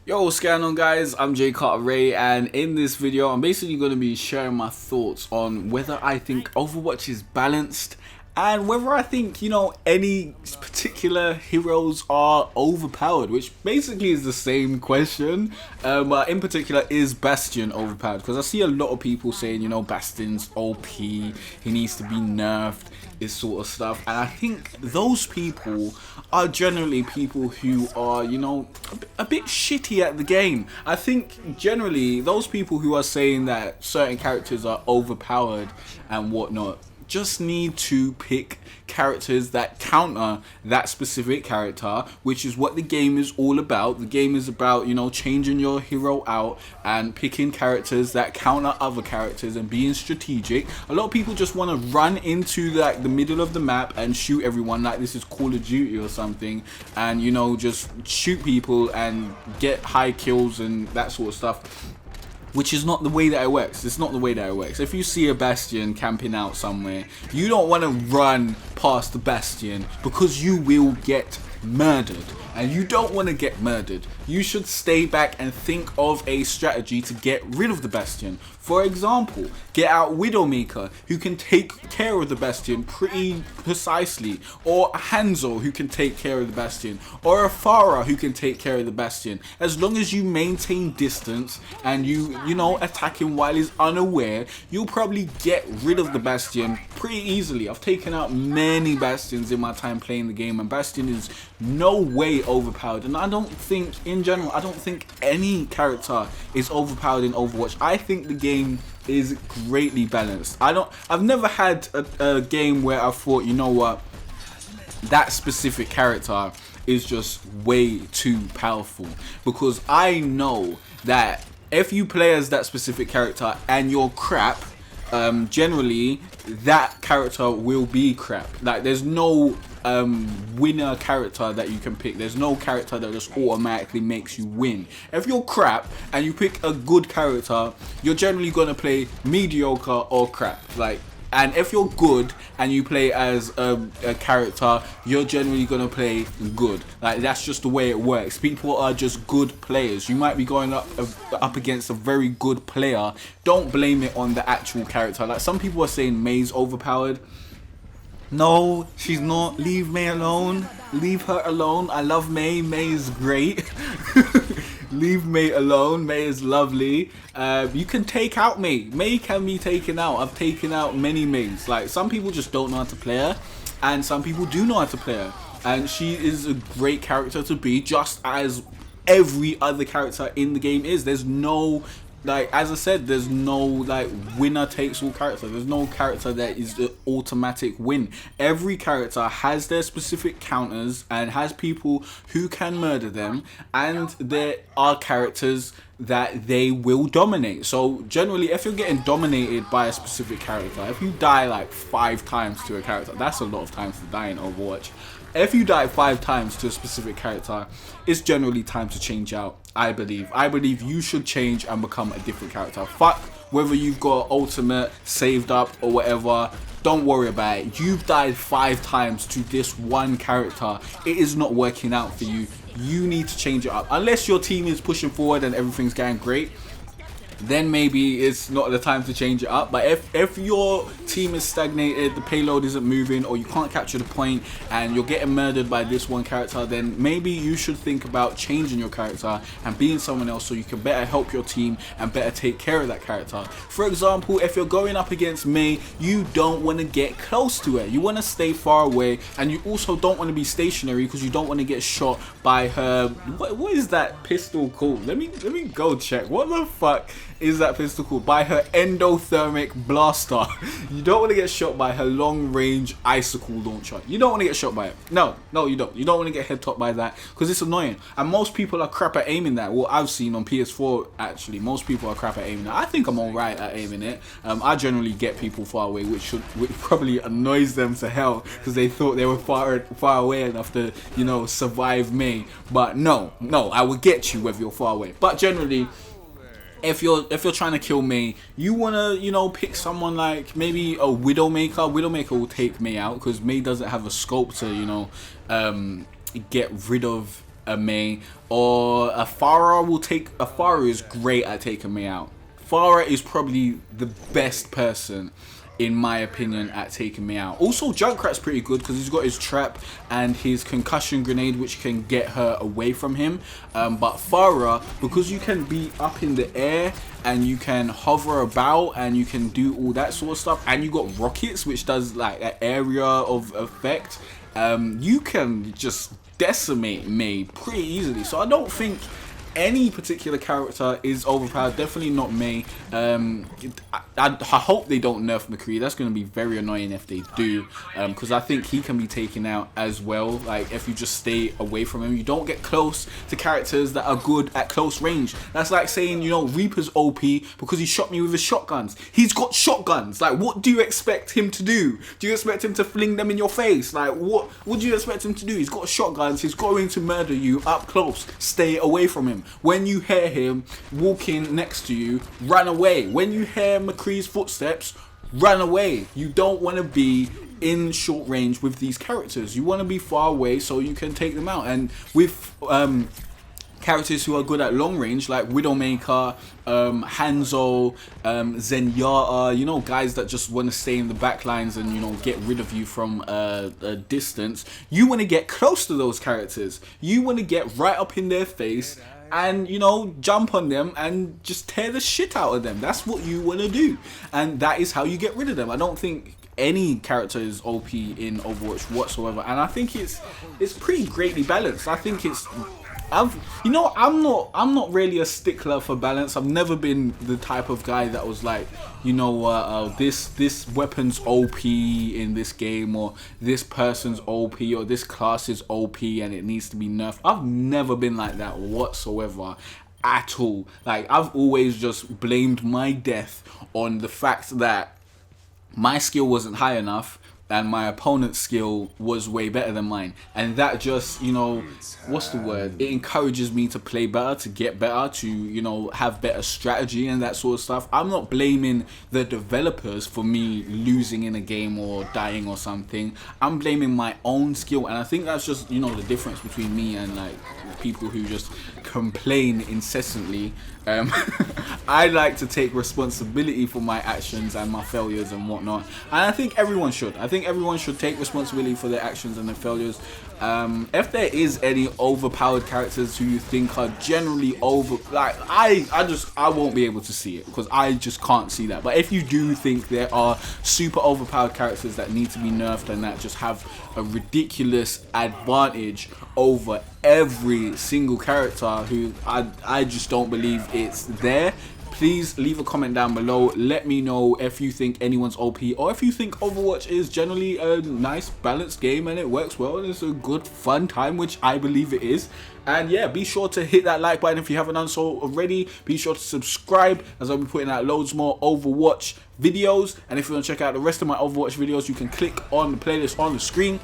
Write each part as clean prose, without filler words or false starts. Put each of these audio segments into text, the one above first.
Yo, what's going on, guys? I'm Jay Cartere, and in this video I'm basically going to be sharing my thoughts on whether I think Overwatch is balanced and whether I think, any particular heroes are overpowered, which basically is the same question. But in particular, is Bastion overpowered? Because I see a lot of people saying, Bastion's OP, he needs to be nerfed, this sort of stuff. And I think those people are generally people who are, a bit shitty at the game. I think generally those people who are saying that certain characters are overpowered and whatnot just need to pick characters that counter that specific character, which is what the game is all about. The game is about, changing your hero out and picking characters that counter other characters and being strategic. A lot of people just want to run into the middle of the map and shoot everyone like this is Call of Duty or something, and just shoot people and get high kills and that sort of stuff. Which is not the way that it works. It's not the way that it works. If you see a Bastion camping out somewhere, you don't want to run past the Bastion because you will get murdered. And you don't want to get murdered. You should stay back and think of a strategy to get rid of the Bastion. For example, get out Widowmaker, who can take care of the Bastion pretty precisely, or a Hanzo who can take care of the Bastion, or a Pharah who can take care of the Bastion. As long as you maintain distance and you attack him while he's unaware, you'll probably get rid of the Bastion pretty easily. I've taken out many Bastions in my time playing the game, and Bastion is no way overpowered. And I don't think, in general, any character is overpowered in Overwatch. I think the game is greatly balanced. I've never had a game where I thought, you know what, that specific character is just way too powerful. Because I know that if you play as that specific character and you're crap, generally that character will be crap. Like, there's no winner character that you can pick. There's no character that just automatically makes you win. If you're crap and you pick a good character, you're generally gonna play mediocre or crap. And if you're good and you play as a character, you're generally gonna play good. That's just the way it works. People are just good players. You might be going up against a very good player. Don't blame it on the actual character. Like, some people are saying May's overpowered. No, she's not. Leave May alone. Leave her alone. I love May. May is great. Leave May alone. May is lovely. You can take out May. May can be taken out. I've taken out many Mays. Some people just don't know how to play her, and some people do know how to play her. And she is a great character to be, just as every other character in the game is. There's no, as I said, there's no winner takes all character. There's no character that is the automatic win. Every character has their specific counters and has people who can murder them, and there are characters that they will dominate. So generally, if you're getting dominated by a specific character, if you die 5 times to a character, that's a lot of times to die in Overwatch. If you die 5 times to a specific character, it's generally time to change out. I believe you should change and become a different character. Fuck whether you've got ultimate saved up or whatever. Don't worry about it. You've died 5 times to this one character. It is not working out for you. You need to change it up. Unless your team is pushing forward and everything's going great, then maybe it's not the time to change it up. But if your team is stagnated, the payload isn't moving, or you can't capture the point and you're getting murdered by this one character, then maybe you should think about changing your character and being someone else so you can better help your team and better take care of that character. For example, if you're going up against May, you don't want to get close to her. You want to stay far away, and you also don't want to be stationary because you don't want to get shot by her. What is that pistol called? Let me go check. What the fuck is that pistol called? By her endothermic blaster. You don't want to get shot by her long range icicle launcher. You don't want to get shot by it. No, you don't. You don't want to get head topped by that because it's annoying. And most people are crap at aiming that. Well, I've seen on PS4 actually, most people are crap at aiming that. I think I'm alright at aiming it. I generally get people far away, which probably annoys them to hell because they thought they were far away enough to, survive me. But no, I will get you whether you're far away. But generally, if you're trying to kill May, you wanna pick someone like maybe a Widowmaker. Widowmaker will take May out because May doesn't have a scope to get rid of a Mei, or a Farah is great at taking Mei out. Farah is probably the best person, in my opinion, at taking me out. Also, Junkrat's pretty good because he's got his trap and his concussion grenade, which can get her away from him. But Farah, because you can be up in the air and you can hover about and you can do all that sort of stuff, and you got rockets, which does like an area of effect, you can just decimate Mei pretty easily. So I don't think any particular character is overpowered. Definitely not Mei. I hope they don't nerf McCree. That's going to be very annoying if they do, because I think he can be taken out as well. Like, if you just stay away from him, you don't get close to characters that are good at close range. That's like saying, you know, Reaper's OP because he shot me with his shotguns. He's got shotguns. Like, what do you expect him to do? Do you expect him to fling them in your face? Like, what do you expect him to do? He's got shotguns. He's going to murder you up close. Stay away from him. When you hear him walking next to you, run away. When you hear McCree's footsteps, run away. You don't want to be in short range with these characters. You want to be far away so you can take them out. And with characters who are good at long range, like Widowmaker, Hanzo, Zenyatta, you know, guys that just want to stay in the back lines and, you know, get rid of you from a distance, you want to get close to those characters. You want to get right up in their face and, you know, jump on them and just tear the shit out of them. That's what you want to do, and that is how you get rid of them. I don't think any character is OP in Overwatch whatsoever, and I think it's pretty greatly balanced. I think it's I'm not really a stickler for balance. I've never been the type of guy that was like, you know what, this weapon's OP in this game, or this person's OP, or this class is OP and it needs to be nerfed. I've never been like that whatsoever at all. Like, I've always just blamed my death on the fact that my skill wasn't high enough and my opponent's skill was way better than mine, and that just, you know, what's the word, it encourages me to play better, to get better, to, you know, have better strategy and that sort of stuff. I'm not blaming the developers for me losing in a game or dying or something. I'm blaming my own skill, and I think that's just, you know, the difference between me and like people who just complain incessantly. I like to take responsibility for my actions and my failures and whatnot, and I think everyone should. I think everyone should take responsibility for their actions and their failures. If there is any overpowered characters who you think are generally like, I won't be able to see it because I just can't see that. But if you do think there are super overpowered characters that need to be nerfed and that just have a ridiculous advantage over every single character who I just don't believe it's there, please leave a comment down below. Let me know if you think anyone's OP, or if you think Overwatch is generally a nice balanced game and it works well and it's a good fun time, which I believe it is. And yeah, be sure to hit that like button if you haven't done so already. Be sure to subscribe, as I'll be putting out loads more Overwatch videos. And if you want to check out the rest of my Overwatch videos, you can click on the playlist on the screen.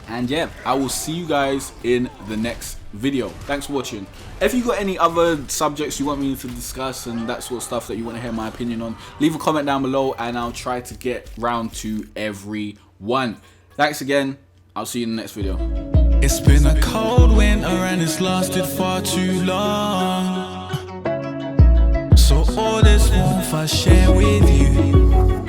And yeah, I will see you guys in the next video. Thanks for watching. If you got any other subjects you want me to discuss and that sort of stuff that you want to hear my opinion on, leave a comment down below and I'll try to get round to every one. Thanks again. I'll see you in the next video. It's been a cold winter and it's lasted far too long, so all this warmth I share with you.